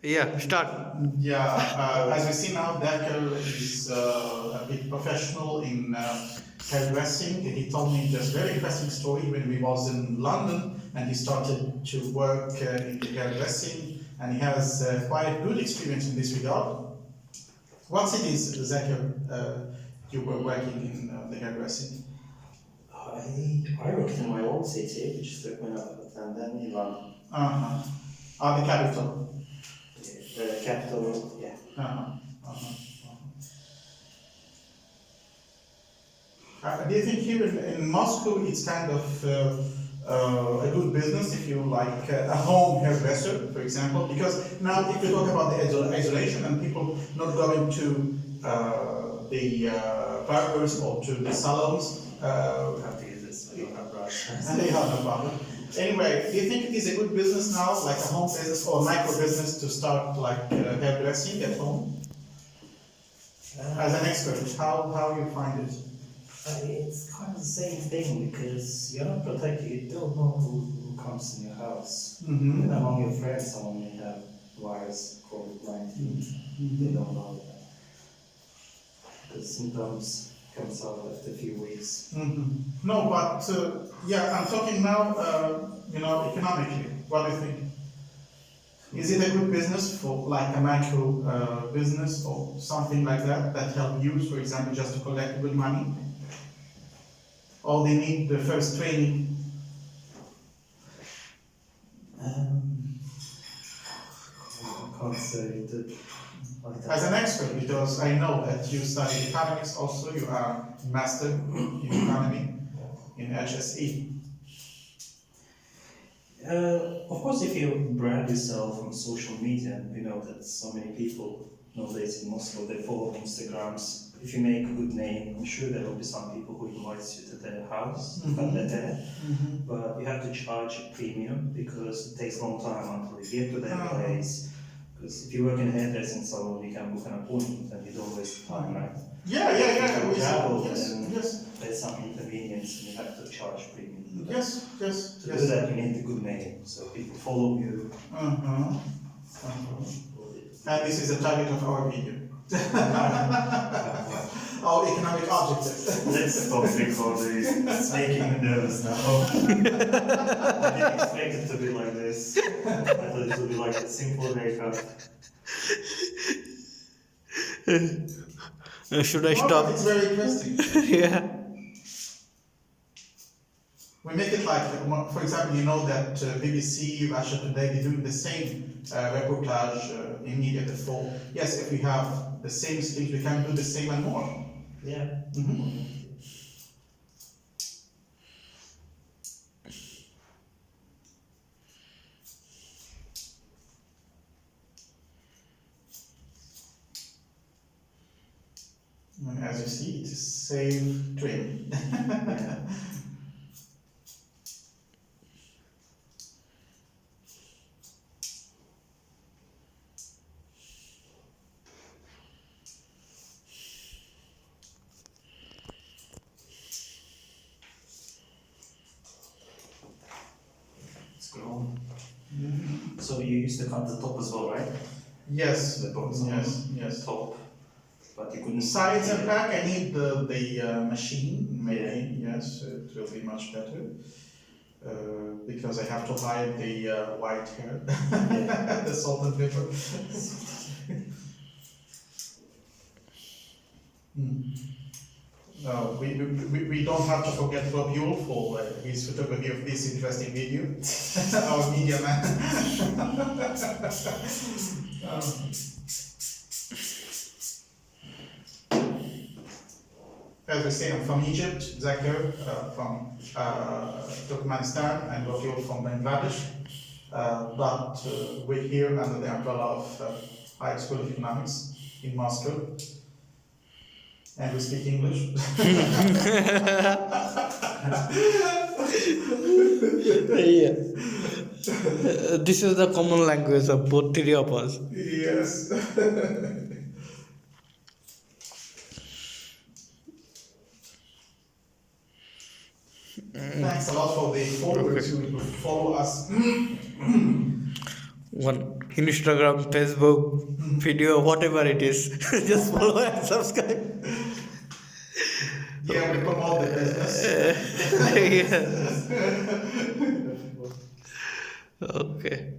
Yeah, start. As we see now, ذاكر is a bit professional in hairdressing. He told me this very interesting story when he was in London and he started to work in the hairdressing, and he has quite good experience in this regard. What cities, ذاكر, you were working in the hairdressing? I worked in my old city, which is Turkmenistan, and then in London. The capital. The capital, yeah. Do you think here in Moscow it's kind of a good business if you like a home hairdresser, for example? Because now if you talk about the isolation and people not going to the barbers or to the salons, Have to use this, I don't have brush. and they have no problem. Anyway, do you think it is a good business now, like a home business or micro business, to start like hairdressing at home? As an expert, how you find it? It's kind of the same thing because you're not protected. You don't know who comes in your house. Mm-hmm. And among your friends, someone may have virus, COVID-19. They don't know that. The symptoms comes out after a few weeks. Mm-hmm. No, but I'm talking now, economically. What do you think? Is it a good business for like a micro business or something like that help you, for example, just to collect good money? Or they need the first training? I can't say that. Like that. As an expert, because I know that you study economics also, you are master in economy in HSE. Of course, if you brand yourself on social media, you know that so many people nowadays in Moscow, they follow Instagrams. If you make a good name, I'm sure there will be some people who invites you to their house, but they're there. But you have to charge a premium because it takes a long time until you get to their place. Because if you work in a hairdressing salon, you can book an appointment and you don't waste time, right? Yeah. If you travel, Yes, then yes. there's some inconvenience and you have to charge premium. Yes. To do that, you need a good name, so people follow you. And this is the target of our video. Our economic objectives. Let's stop recording. It's making me nervous now. I didn't expect it to be like this. I thought it would be like a simple haircut. Should I No, stop? but it's very interesting. Yeah. We make it like, for example, you know that BBC, Russia Today, they're doing the same reportage immediately for. Yes, if we have the same skills, we can do the same and more. Yeah. And as you see, it is same training. Yeah. Grown. So you used to cut the top as well, right? Yes, The bottom, yes. top, but you couldn't. Sides and back, I need the machine, maybe, yes, it will be much better. Because I have to hide the white hair, the salt and pepper. No, we don't have to forget Rob Yule for his photography of this interesting video. Our media man. As we say, I'm from Egypt, ذاكر from Turkmenistan, and Rob Yule from Bangladesh. But we're here under the umbrella of High School of Economics in Moscow. And we speak English. Yeah. This is the common language of both three of us. Yes. Thanks a lot for the followers who follow us. One. Instagram, Facebook, video, whatever it is. Just follow and subscribe. Yeah, we promote the business. Yes. Okay.